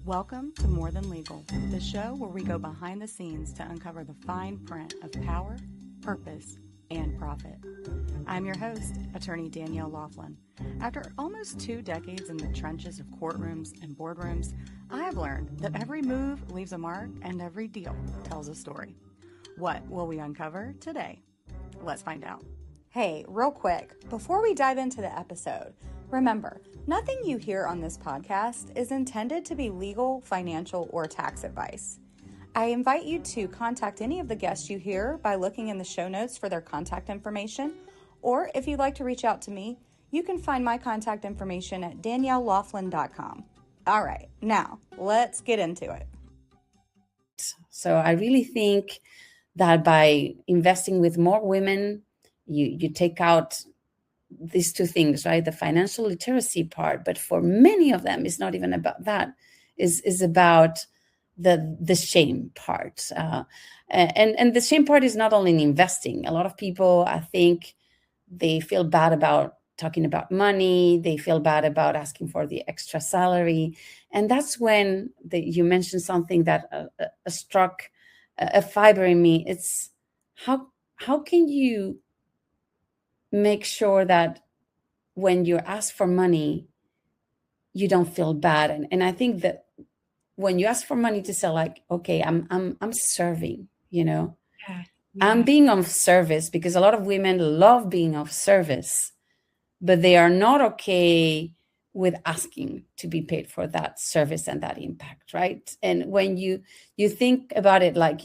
Welcome to More Than Legal, the show where we go behind the scenes to uncover the fine print of power, purpose, and profit. I'm your host, attorney Danielle Laughlin. After almost 2 decades in the trenches of courtrooms and boardrooms, I have learned that every move leaves a mark and every deal tells a story. What will we uncover today? Let's find out. Hey, real quick, before we dive into the episode, remember, nothing you hear on this podcast is intended to be legal, financial, or tax advice. I invite you to contact any of the guests you hear by looking in the show notes for their contact information, or if you'd like to reach out to me, you can find my contact information at daniellelaughlin.com. All right, now let's get into it. So I really think that by investing with more women, you take out these two things, right? The financial literacy part, but for many of them, it's not even about that. Is about the shame part, and the shame part is not only in investing. A lot of people, I think, they feel bad about talking about money. They feel bad about asking for the extra salary, and that's when you mentioned something that struck a fiber in me. It's how can you make sure that when you're asked for money, you don't feel bad. And I think that when you ask for money to say, like, okay, I'm serving, Yeah. I'm being of service, because a lot of women love being of service, but they are not okay with asking to be paid for that service and that impact, right? And when you think about it, like,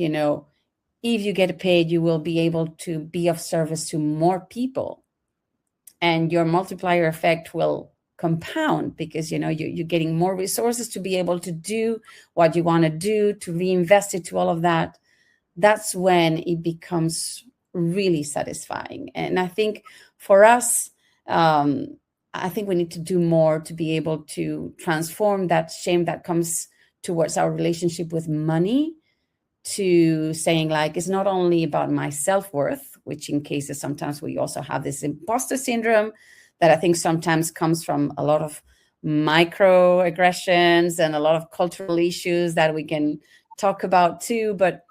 if you get paid, you will be able to be of service to more people, and your multiplier effect will compound, because you're getting more resources to be able to do what you want to do, to reinvest it, to all of that. That's when it becomes really satisfying. And I think for us, I think we need to do more to be able to transform that shame that comes towards our relationship with money, to saying, like, it's not only about my self-worth, which in cases sometimes we also have this imposter syndrome that I think sometimes comes from a lot of microaggressions and a lot of cultural issues that we can talk about too. But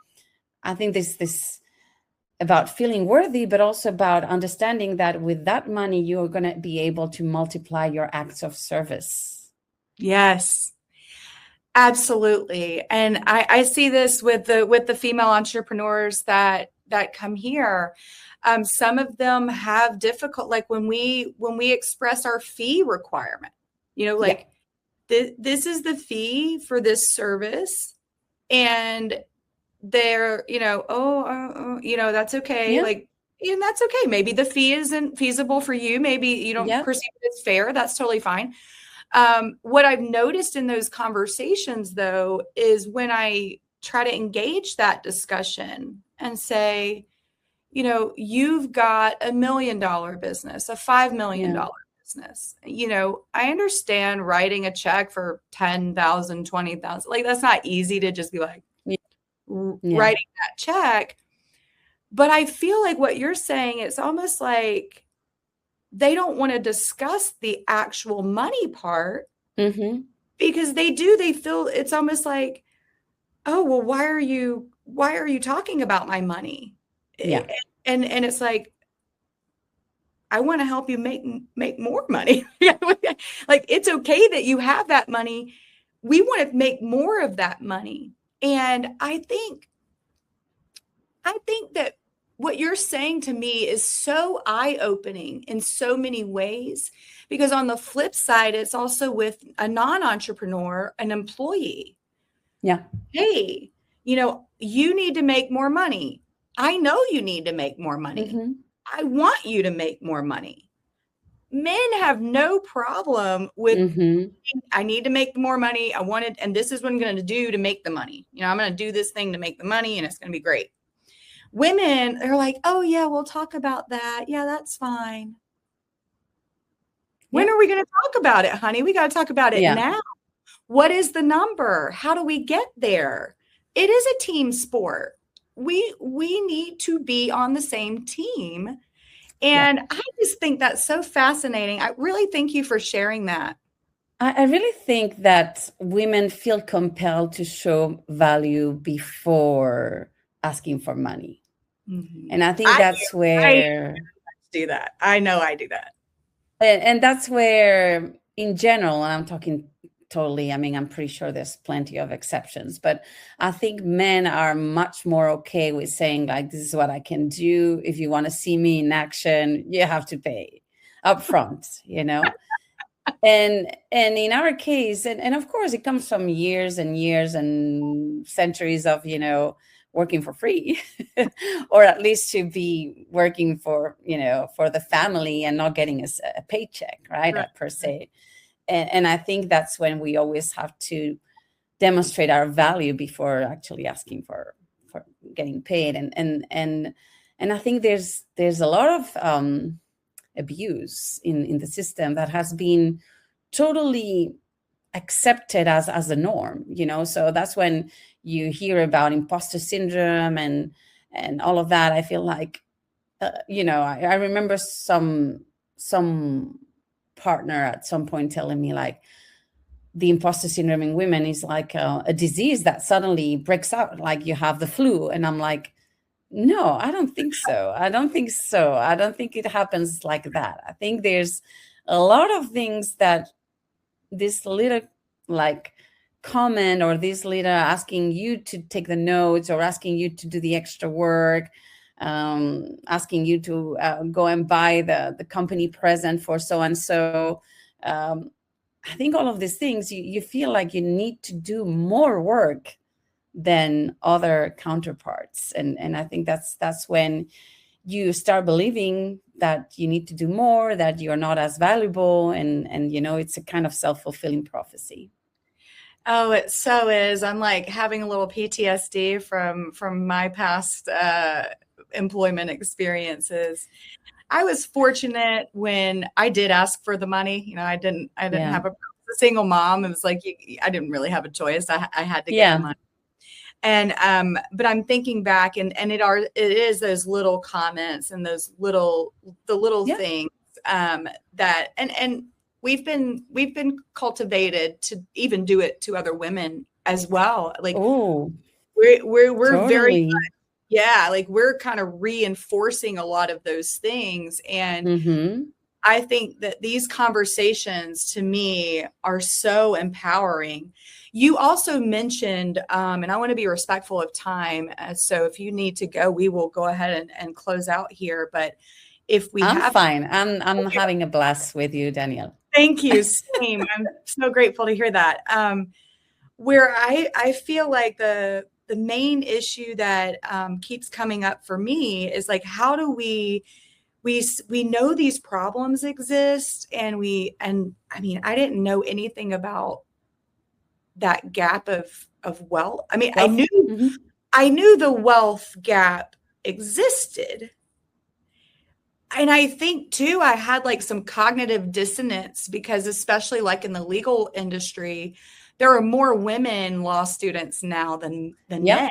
I think this about feeling worthy, but also about understanding that with that money, you're going to be able to multiply your acts of service. Yes. Absolutely. And I see this with the female entrepreneurs that come here. Some of them have difficult, like when we express our fee requirement, this is the fee for this service, and they're, that's okay. Yeah. Like, and that's okay. Maybe the fee isn't feasible for you. Maybe you don't perceive it's fair. That's totally fine. What I've noticed in those conversations, though, is when I try to engage that discussion and say, you've got $1 million business, a $5 million business. I understand writing a check for $10,000, $20,000. Like, that's not easy to just be like writing that check. But I feel like what you're saying, it's almost like they don't want to discuss the actual money part, because they feel it's almost like, oh, well, why are you talking about my money? Yeah. And it's like, I want to help you make more money. Like, it's okay that you have that money. We want to make more of that money. And I think that what you're saying to me is so eye-opening in so many ways, because on the flip side, it's also with a non-entrepreneur, an employee. Yeah. Hey, you need to make more money. I know you need to make more money. I want you to make more money. Men have no problem with, I need to make more money. I want it, and this is what I'm going to do to make the money. I'm going to do this thing to make the money, and it's going to be great. Women, they're like, oh, yeah, we'll talk about that. Yeah, that's fine. When are we going to talk about it, honey? We got to talk about it now. What is the number? How do we get there? It is a team sport. We need to be on the same team. And I just think that's so fascinating. I really thank you for sharing that. I really think that women feel compelled to show value before asking for money. Mm-hmm. And I think that's where do that. I know I do that. And that's where, in general, and I'm talking totally, I mean, I'm pretty sure there's plenty of exceptions, but I think men are much more okay with saying, like, this is what I can do. If you want to see me in action, you have to pay up front, you know? And in our case, and of course it comes from years and years and centuries of, you know, working for free or at least to be working for, you know, for the family and not getting a paycheck, right, per se. And I think that's when we always have to demonstrate our value before actually asking for getting paid. And I think there's a lot of abuse in the system that has been totally accepted as a norm, you know. So that's when you hear about imposter syndrome and all of that. I feel like you know, I remember some partner at some point telling me, like, the imposter syndrome in women is like a disease that suddenly breaks out, like you have the flu. And I'm like, no, I don't think so. I don't think so. I don't think it happens like that. I think there's a lot of things that this little, like, comment or this little asking you to take the notes or asking you to do the extra work, asking you to go and buy the company present for so and so. I think all of these things, you feel like you need to do more work than other counterparts. And I think that's when you start believing that you need to do more, that you're not as valuable. And you know, it's a kind of self-fulfilling prophecy. Oh, it so is. I'm like having a little PTSD from my past employment experiences. I was fortunate when I did ask for the money. You know, I didn't have a single mom. It was like, I didn't really have a choice. I had to get the money. And, but I'm thinking back and it is those little comments and those little things, that, and we've been cultivated to even do it to other women as well. Like, we're totally. Very much, like we're kind of reinforcing a lot of those things. And I think that these conversations to me are so empowering. You also mentioned, and I want to be respectful of time. So if you need to go, we will go ahead and close out here. But if we I'm fine. I'm having a blast with you, Danielle. Thank you. Same. I'm so grateful to hear that. Where I feel like the main issue that keeps coming up for me is like, how do we know these problems exist, and I mean, I didn't know anything about that gap of wealth. I mean, I knew the wealth gap existed. And I think too, I had like some cognitive dissonance because especially like in the legal industry, there are more women law students now than men.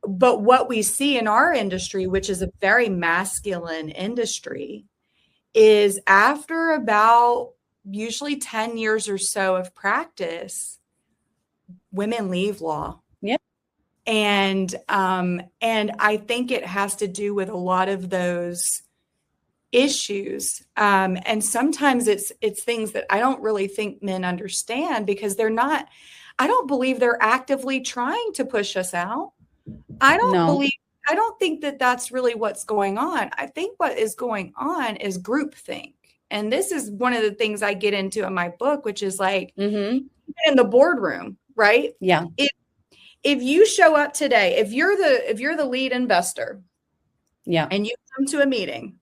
But what we see in our industry, which is a very masculine industry, is after about usually 10 years or so of practice, women leave law. And I think it has to do with a lot of those issues. And sometimes it's things that I don't really think men understand because I don't believe they're actively trying to push us out. I don't think that that's really what's going on. I think what is going on is groupthink. And this is one of the things I get into in my book, which is like in the boardroom, right? Yeah. If you show up today, if you're the lead investor, and you come to a meeting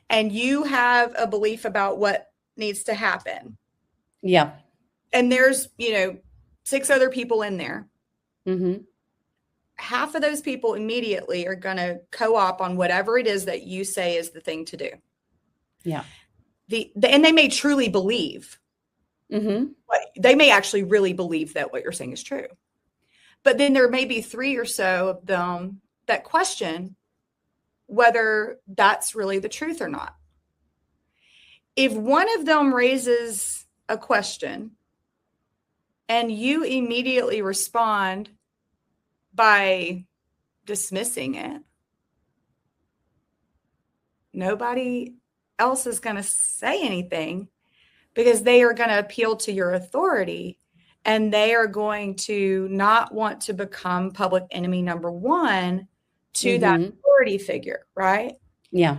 and you have a belief about what needs to happen. And there's, 6 other people in there. Half of those people immediately are going to co-op on whatever it is that you say is the thing to do. And they may truly believe. They may actually really believe that what you're saying is true. But then there may be 3 or so of them that question whether that's really the truth or not. If one of them raises a question and you immediately respond by dismissing it, nobody else is going to say anything because they are going to appeal to your authority and they are going to not want to become public enemy number one to that authority figure, right? Yeah.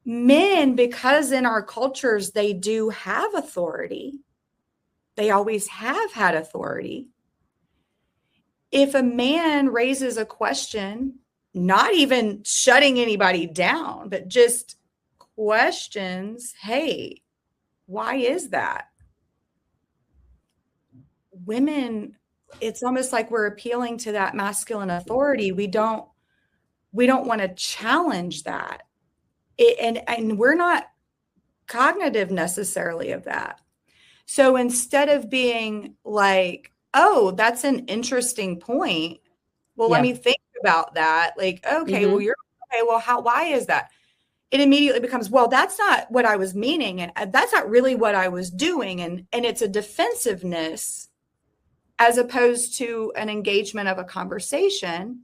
Men, because in our cultures, they do have authority. They always have had authority. If a man raises a question, not even shutting anybody down, but just questions, hey, why is that? Women, it's almost like we're appealing to that masculine authority. We don't want to challenge that. And we're not cognitive necessarily of that. So instead of being like, oh, that's an interesting point. Well, let me think about that. Like, okay, well, why is that? It immediately becomes, well, that's not what I was meaning. And that's not really what I was doing. And it's a defensiveness as opposed to an engagement of a conversation.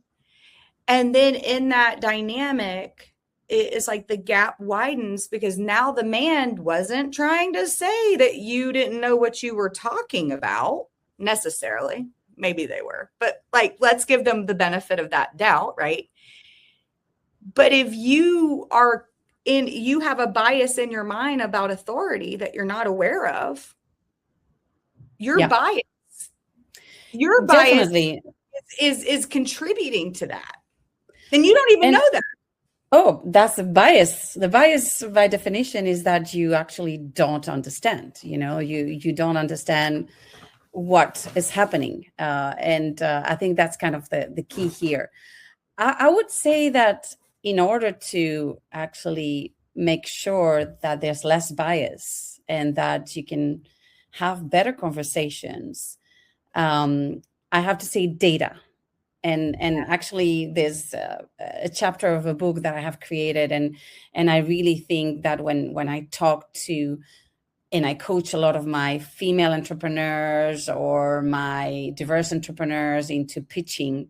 And then in that dynamic, it's like the gap widens because now the man wasn't trying to say that you didn't know what you were talking about necessarily. Maybe they were, but like, let's give them the benefit of that doubt, right? But if you have a bias in your mind about authority that you're not aware of, your bias is contributing to that. And you don't even know that. Oh, that's the bias. The bias by definition is that you actually don't understand. You don't understand what is happening. And I think that's kind of the key here. I would say that in order to actually make sure that there's less bias and that you can have better conversations, I have to say data. And actually, there's a chapter of a book that I have created, and I really think that when I talk to and I coach a lot of my female entrepreneurs or my diverse entrepreneurs into pitching,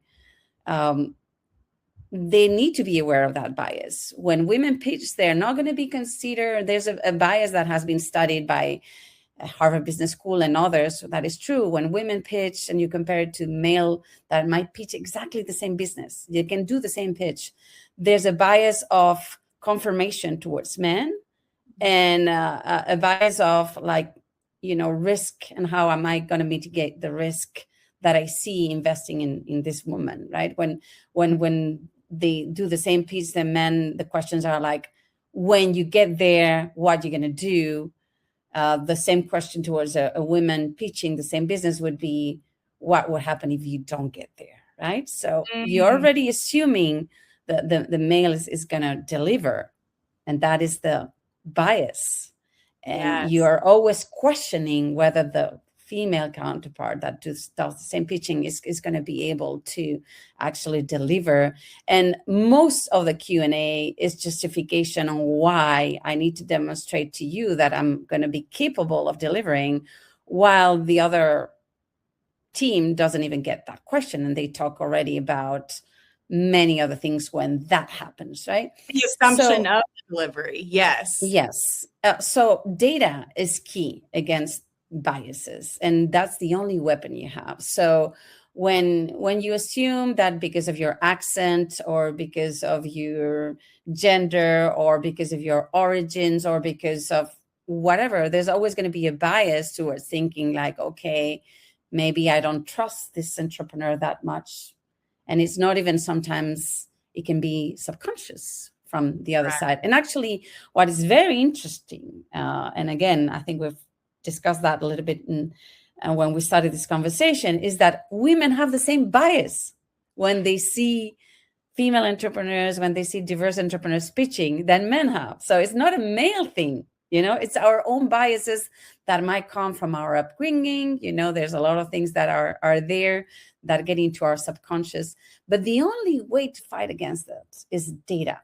they need to be aware of that bias. When women pitch, they're not going to be considered. There's a bias that has been studied by Harvard Business School and others. That is true. When women pitch and you compare it to male that might pitch exactly the same business, you can do the same pitch. There's a bias of confirmation towards men and a bias of risk and how am I going to mitigate the risk that I see investing in this woman, right? When they do the same pitch, the men, the questions are like, when you get there, what you're going to do? The same question towards a woman pitching the same business would be, what would happen if you don't get there, right? So you're already assuming that the male is going to deliver, and that is the bias. And you are always questioning whether the female counterpart that does the same pitching is going to be able to actually deliver. And most of the Q&A is justification on why I need to demonstrate to you that I'm going to be capable of delivering, while the other team doesn't even get that question. And they talk already about many other things when that happens, right? The assumption of delivery. Yes. Yes. So data is key against biases, and that's the only weapon you have. So when you assume that because of your accent or because of your gender or because of your origins or because of whatever, there's always going to be a bias towards thinking like, okay, maybe I don't trust this entrepreneur that much. And it's not even, sometimes it can be subconscious from the other side. And actually what is very interesting, and again, I think we've discussed that a little bit when we started this conversation, is that women have the same bias when they see female entrepreneurs, when they see diverse entrepreneurs pitching, than men have. So it's not a male thing, it's our own biases that might come from our upbringing. There's a lot of things that are there that get into our subconscious. But the only way to fight against that is data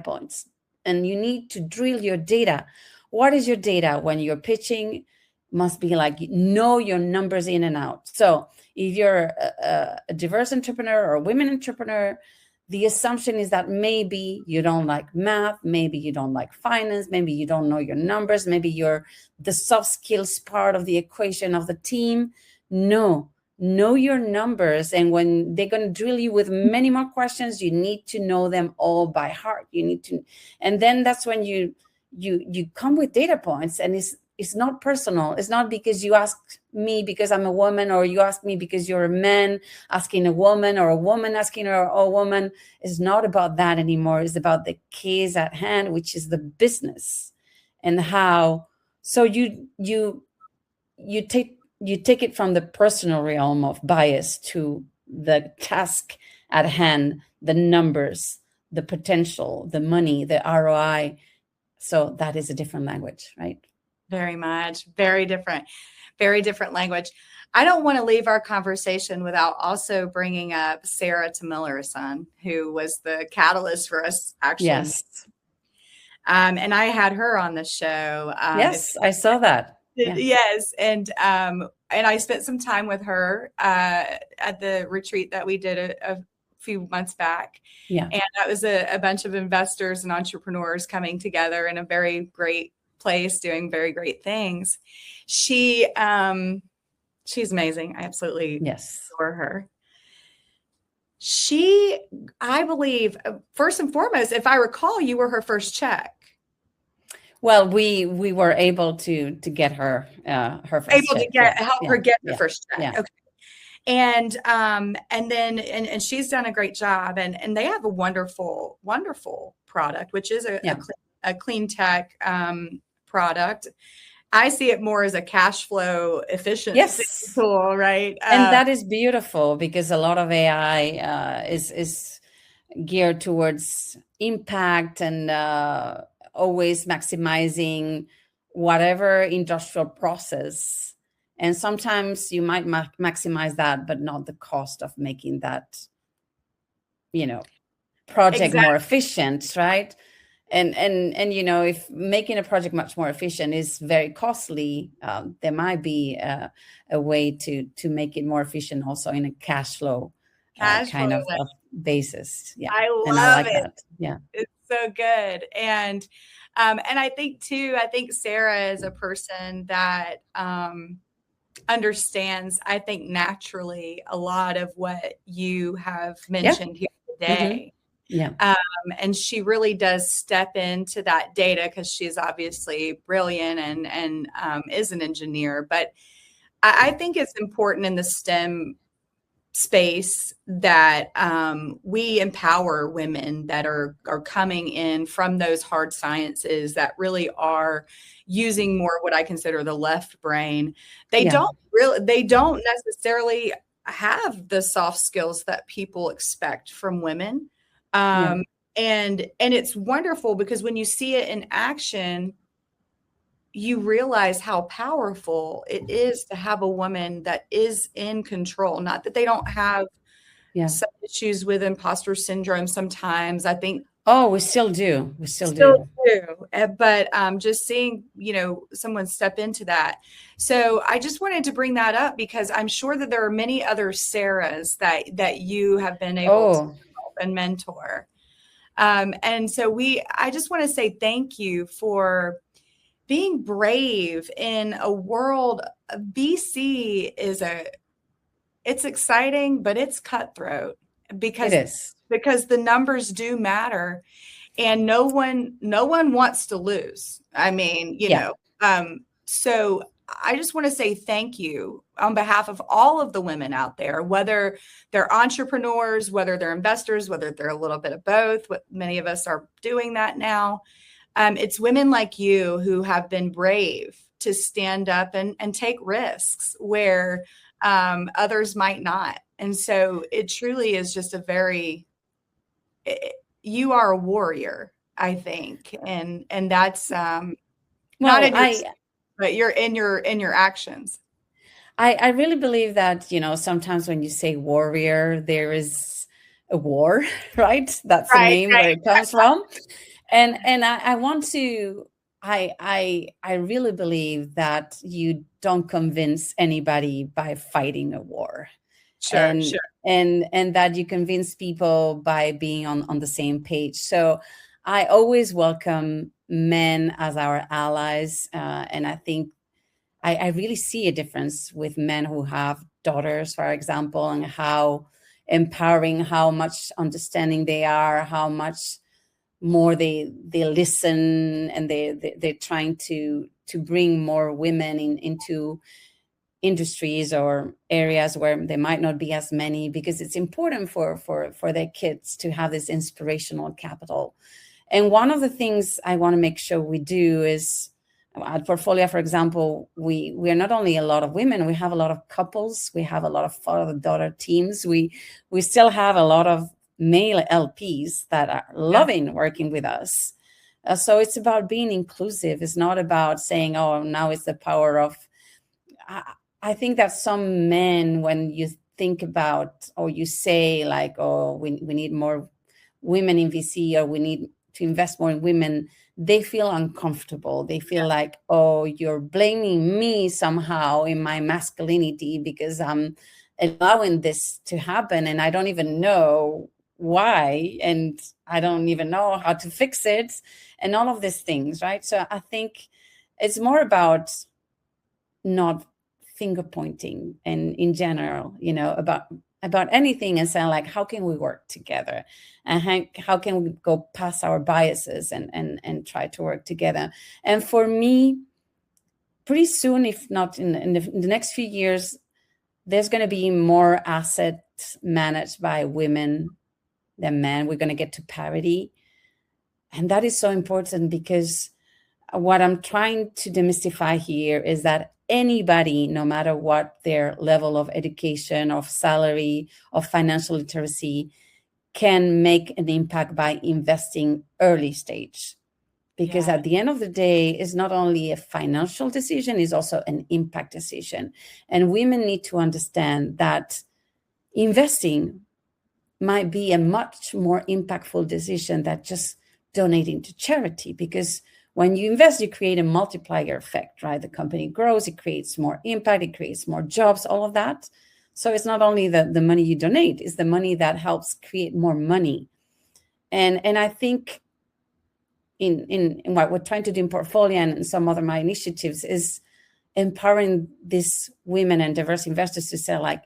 points. And you need to drill your data. What is your data when you're pitching? Must be like, know your numbers in and out. So if you're a diverse entrepreneur or a women entrepreneur, the assumption is that maybe you don't like math, maybe you don't like finance, maybe you don't know your numbers, maybe you're the soft skills part of the equation of the team. No, know your numbers. And when they're going to drill you with many more questions, you need to know them all by heart. You need to, and then that's when you come with data points, and it's not personal. It's not because you asked me because I'm a woman, or you asked me because you're a man asking a woman, or a woman asking a woman. It's not about that anymore. It's about the case at hand, which is the business, and how. So you take it from the personal realm of bias to the task at hand, the numbers, the potential, the money, the ROI. So that is a different language, right? Very much. Very different language. I don't want to leave our conversation without also bringing up Sarah Tamiller-son, who was the catalyst for us actually. Yes. And I had her on the show. Yes, I saw that. Yeah. Yes. And I spent some time with her at the retreat that we did a few months back. Yeah. And that was a bunch of investors and entrepreneurs coming together in a very great place, doing very great things. She's amazing. I absolutely adore her. I believe, first and foremost, if I recall, you were her first check. Well, we were able to get her her first check. Help her get the first check. Yeah. Okay. And then she's done a great job, and they have a wonderful product, which is a clean tech product. I see it more as a cash flow efficiency tool, right? And that is beautiful, because a lot of AI is geared towards impact and always maximizing whatever industrial process. And sometimes you might maximize that, but not the cost of making that, project more efficient, right? And if making a project much more efficient is very costly, there might be a way to make it more efficient also in a cash flow kind of basis. Yeah, I love it. That. Yeah, it's so good. And I think too, Sarah is a person that understands, I think, naturally a lot of what you have mentioned here today. Mm-hmm. Yeah. And she really does step into that data, because she's obviously brilliant and is an engineer. But I think it's important in the STEM space that we empower women that are coming in from those hard sciences that really are using more what I consider the left brain. They don't necessarily have the soft skills that people expect from women. And it's wonderful, because when you see it in action, you realize how powerful it is to have a woman that is in control. Not that they don't have some issues with imposter syndrome sometimes. I think. Oh, we still do. We still do. But just seeing, someone step into that. So I just wanted to bring that up, because I'm sure that there are many other Sarahs that you have been able to help and mentor. And so I just want to say thank you for being brave in a world. VC it's exciting, but it's cutthroat, because the numbers do matter, and no one wants to lose. I mean, so I just want to say thank you on behalf of all of the women out there, whether they're entrepreneurs, whether they're investors, whether they're a little bit of both. What many of us are doing that now. It's women like you who have been brave to stand up and take risks where others might not. And so it truly is just you are a warrior, I think. And that's not but you're in your actions. I really believe that, sometimes when you say warrior, there is a war, right? That's the name where it comes from. And I want to I really believe that you don't convince anybody by fighting a war, Sure, and sure. and that you convince people by being on the same page. So I always welcome men as our allies, and I think I really see a difference with men who have daughters, for example, and how empowering, how much understanding they are, how much more they listen, and they're trying to bring more women into industries or areas where there might not be as many, because it's important for their kids to have this inspirational capital. And one of the things I want to make sure we do is, at Portfolia, for example, we are not only a lot of women, we have a lot of couples, we have a lot of father-daughter teams, we still have a lot of male LPs that are loving working with us. So it's about being inclusive. It's not about saying, oh, now it's the power of... I think that some men, when you think about, or you say like, oh, we need more women in VC, or we need to invest more in women, they feel uncomfortable. They feel like, oh, you're blaming me somehow in my masculinity because I'm allowing this to happen and I don't even know why, and I don't even know how to fix it, and all of these things, right? So I think it's more about not finger pointing, and in general, about anything, and saying like, how can we work together, and how can we go past our biases and try to work together. And for me, pretty soon, if not in the next few years, there's going to be more assets managed by women than men. We're going to get to parity, and that is so important, because what I'm trying to demystify here is that anybody, no matter what their level of education, of salary, of financial literacy, can make an impact by investing early stage. Because at the end of the day, it's not only a financial decision, it's also an impact decision. And women need to understand that investing might be a much more impactful decision than just donating to charity, because when you invest, you create a multiplier effect, right? The company grows, it creates more impact, it creates more jobs, all of that. So it's not only the money you donate, it's the money that helps create more money. And I think in what we're trying to do in Portfolia and some other my initiatives is empowering these women and diverse investors to say, like,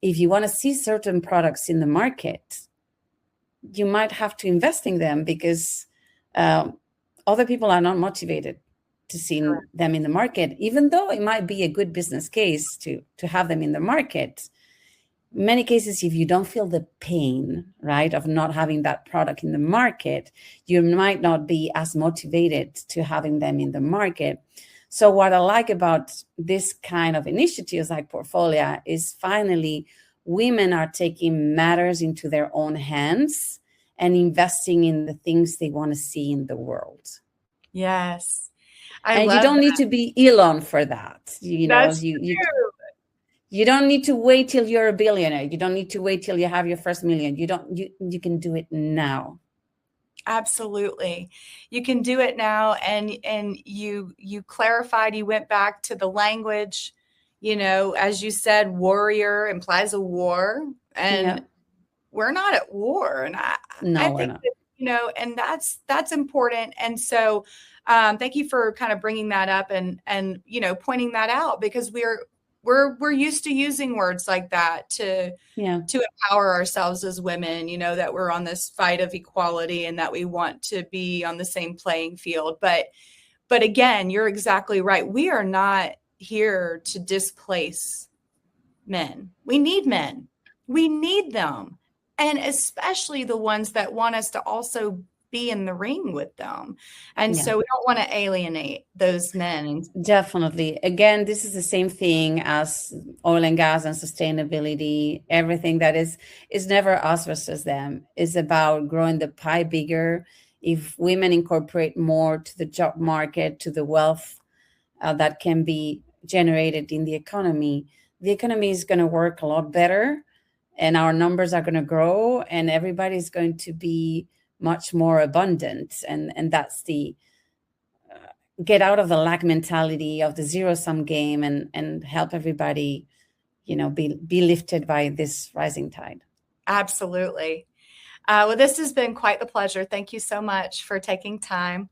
if you want to see certain products in the market, you might have to invest in them, because other people are not motivated to see them in the market, even though it might be a good business case to have them in the market. In many cases, if you don't feel the pain, right, of not having that product in the market, you might not be as motivated to having them in the market. So what I like about this kind of initiatives like Portfolia is finally women are taking matters into their own hands and investing in the things they want to see in the world. Yes. And you don't need to be Elon for that. That's true. You don't need to wait till you're a billionaire. You don't need to wait till you have your first million. You can do it now. Absolutely. You can do it now. And you clarified, you went back to the language, as you said, warrior implies a war, and we're not at war. And I think that, and that's important. And so thank you for kind of bringing that up and pointing that out, because we're used to using words like that to empower ourselves as women, that we're on this fight of equality and that we want to be on the same playing field. But again, you're exactly right. We are not here to displace men. We need men. We need them. And especially the ones that want us to also be in the ring with them. And so we don't want to alienate those men. Definitely. Again, this is the same thing as oil and gas and sustainability. Everything that is never us versus them. It's about growing the pie bigger. If women incorporate more to the job market, to the wealth that can be generated in the economy is going to work a lot better, and our numbers are going to grow, and everybody's going to be much more abundant. And that's get out of the lack mentality of the zero-sum game and help everybody, be lifted by this rising tide. Absolutely. Well, this has been quite the pleasure. Thank you so much for taking time.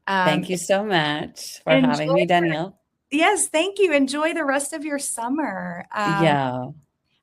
Thank you so much for having me, Danielle. Yes, thank you. Enjoy the rest of your summer. Yeah.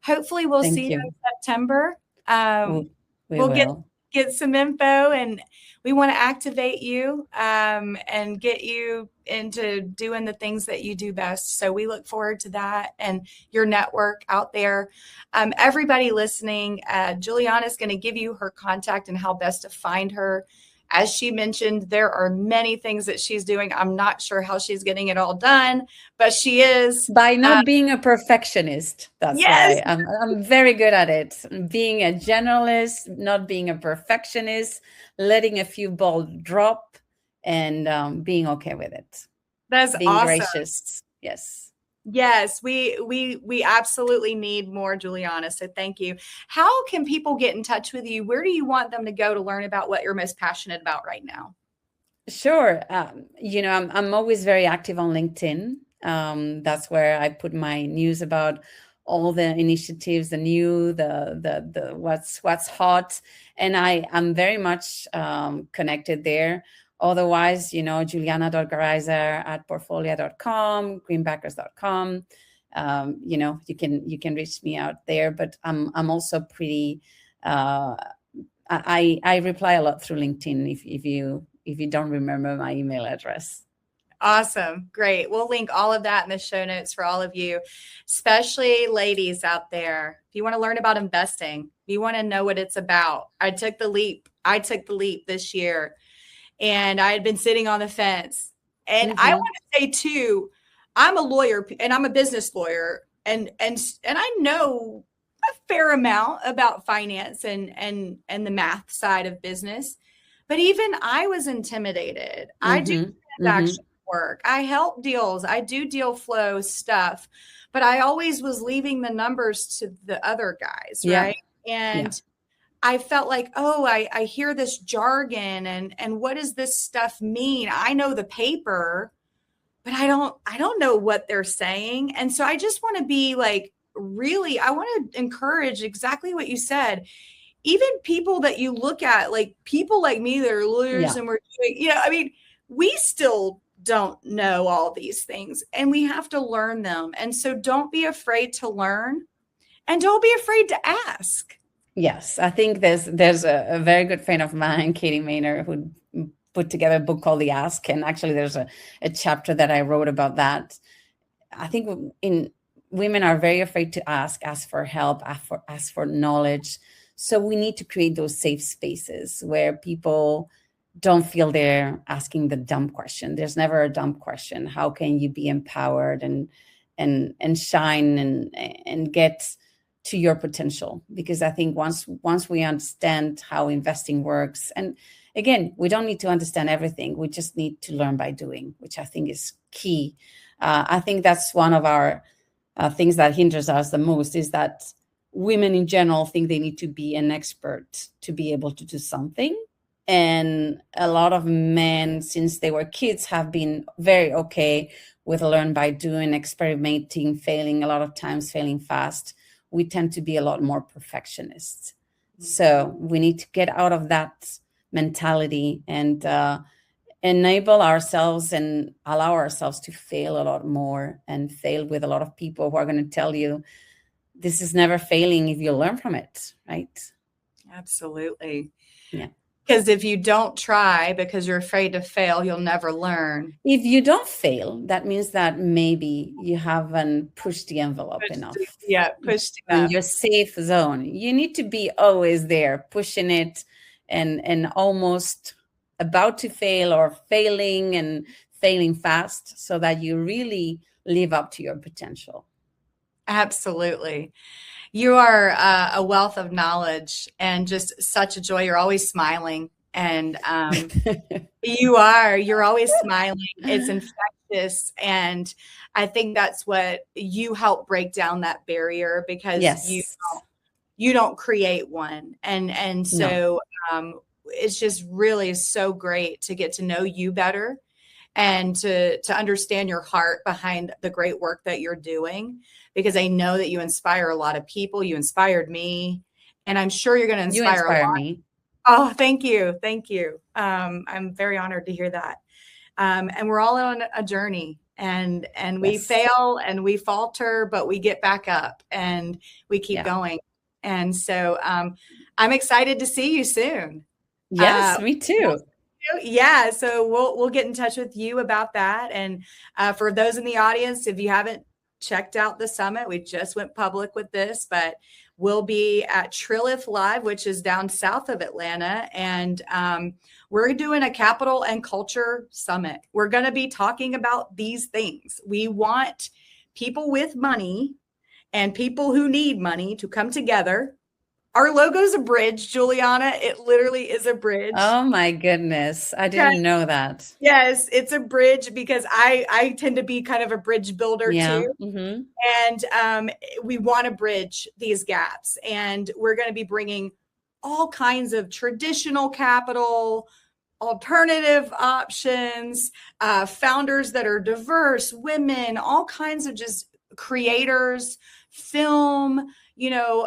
Hopefully we'll Thank see you you. in September. We We'll will get some info, and we want to activate you and get you into doing the things that you do best. So we look forward to that and your network out there. Everybody listening, Juliana is going to give you her contact and how best to find her. As she mentioned, there are many things that she's doing. I'm not sure how she's getting it all done, but she is. By not being a perfectionist. That's yes. why I'm very good at it. Being a generalist, not being a perfectionist, letting a few balls drop, and being okay with it. That's being awesome. Gracious. Yes. Yes, we absolutely need more, Juliana. So thank you. How can people get in touch with you? Where do you want them to go to learn about what you're most passionate about right now? Sure. I'm always very active on LinkedIn. That's where I put my news about all the initiatives, the what's hot, and I'm very much connected there. Otherwise, Juliana.Garaizar@Portfolia.com, Greenbackers.com. You can reach me out there, but I'm also pretty. I reply a lot through LinkedIn. If you don't remember my email address. Awesome. Great. We'll link all of that in the show notes for all of you, especially ladies out there. If you want to learn about investing, if you want to know what it's about, I took the leap this year, and I had been sitting on the fence. And I want to say too, I'm a lawyer and I'm a business lawyer, and I know a fair amount about finance and the math side of business. But even I was intimidated. I do transaction work. I help deals. I do deal flow stuff, but I always was leaving the numbers to the other guys, right? And I felt like, I hear this jargon and what does this stuff mean? I know the paper, but I don't know what they're saying. And so I just want to be like, really, I want to encourage exactly what you said. Even people that you look at, like people like me that are lawyers and we're doing, we still don't know all these things and we have to learn them. And so don't be afraid to learn and don't be afraid to ask. Yes, I think there's a very good friend of mine, Katie Maynard, who put together a book called The Ask. And actually there's a chapter that I wrote about that. I think women are very afraid to ask for help, ask for knowledge. So we need to create those safe spaces where people don't feel they're asking the dumb question. There's never a dumb question. How can you be empowered and shine and get to your potential? Because I think once we understand how investing works, and again, we don't need to understand everything. We just need to learn by doing, which I think is key. I think that's one of our things that hinders us the most, is that women in general think they need to be an expert to be able to do something. And a lot of men, since they were kids, have been very okay with learn by doing, experimenting, failing, a lot of times failing fast. We tend to be a lot more perfectionists. So we need to get out of that mentality and enable ourselves and allow ourselves to fail a lot more, and fail with a lot of people who are going to tell you this is never failing if you learn from it, right? Absolutely. Yeah. Because if you don't try because you're afraid to fail, you'll never learn. If you don't fail, that means that maybe you haven't pushed the envelope enough. Pushed enough. In your safe zone. You need to be always there, pushing it and almost about to fail or failing and failing fast, so that you really live up to your potential. Absolutely. You are a wealth of knowledge and just such a joy. You're always smiling, and you're always smiling. It's infectious. And I think that's what you help break down, that barrier, because you don't create one. And so it's just really so great to get to know you better and to understand your heart behind the great work that you're doing, because I know that you inspire a lot of people. You inspired me, and I'm sure you're going to You inspire a inspire lot. me. Oh, thank you. Thank you. I'm very honored to hear that. And we're all on a journey, and we Yes. fail and we falter, but we get back up and we keep going. And so I'm excited to see you soon. Yes, me too. Yeah, so we'll get in touch with you about that. And for those in the audience, if you haven't checked out the summit, we just went public with this, but we'll be at Trilith Live, which is down south of Atlanta, and we're doing a capital and culture summit. We're going to be talking about these things. We want people with money and people who need money to come together. Our logo's a bridge, Juliana. It literally is a bridge. Oh my goodness. I didn't know that. Yes, it's a bridge because I tend to be kind of a bridge builder too. Mm-hmm. And we want to bridge these gaps. And we're going to be bringing all kinds of traditional capital, alternative options, founders that are diverse, women, all kinds of just creators, film,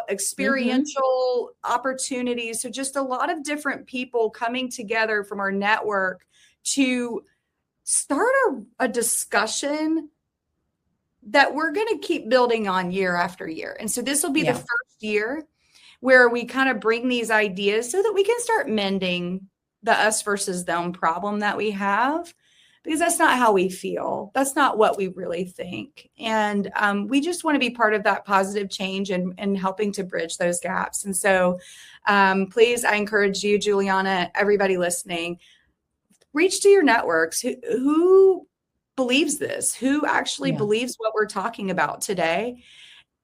experiential opportunities. So just a lot of different people coming together from our network to start a discussion that we're going to keep building on year after year. And so this will be the first year where we kind of bring these ideas so that we can start mending the us versus them problem that we have, because that's not how we feel. That's not what we really think. And we just want to be part of that positive change and helping to bridge those gaps. And so please, I encourage you, Juliana, everybody listening, reach to your networks. Who believes this? Who actually believes what we're talking about today?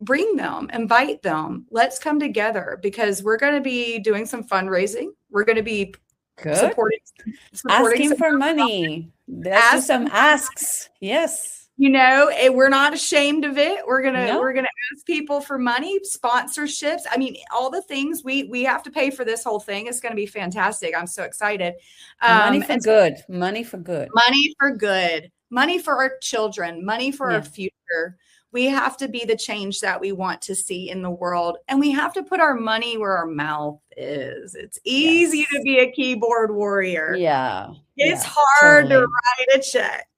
Bring them, invite them. Let's come together, because we're going to be doing some fundraising. We're going to be supporting asking for money. Let's do some asks. Yes. We're not ashamed of it. We're gonna ask people for money, sponsorships. I mean, all the things we have to pay for this whole thing. It's going to be fantastic. I'm so excited. Money for good. Money for good. Money for good. Money for our children. Money for our future. We have to be the change that we want to see in the world. And we have to put our money where our mouth is. It's easy to be a keyboard warrior. Yeah. It's hard to write a check.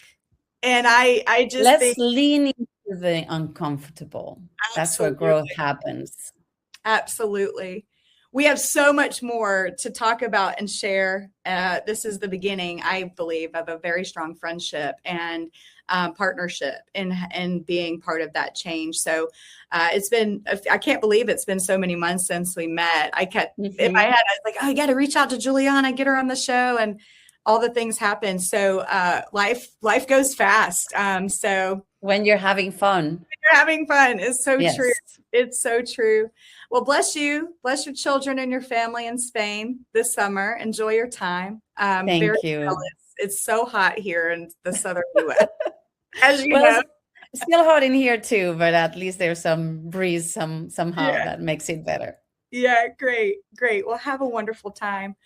And I just let's lean into the uncomfortable. Absolutely. That's where growth happens. Absolutely. We have so much more to talk about and share. This is the beginning, I believe, of a very strong friendship and partnership and being part of that change. So I can't believe it's been so many months since we met. In my head, I was like, oh, I got to reach out to Juliana, get her on the show, and all the things happen. So life goes fast. So when you're having fun. It's so true. It's so true. Well, bless you. Bless your children and your family in Spain this summer. Enjoy your time. Thank you. Jealous. It's so hot here in the southern U.S. As you know. It's still hot in here too, but at least there's some breeze somehow that makes it better. Yeah, great. Well, have a wonderful time.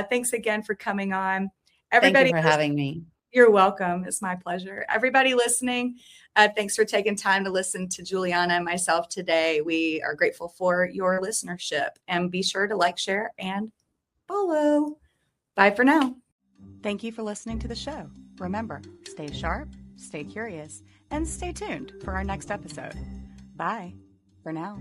Thanks again for coming on. Everybody, thank you for having me. You're welcome. It's my pleasure. Everybody listening, thanks for taking time to listen to Juliana and myself today. We are grateful for your listenership, and be sure to like, share, and follow. Bye for now. Thank you for listening to the show. Remember, stay sharp, stay curious, and stay tuned for our next episode. Bye for now.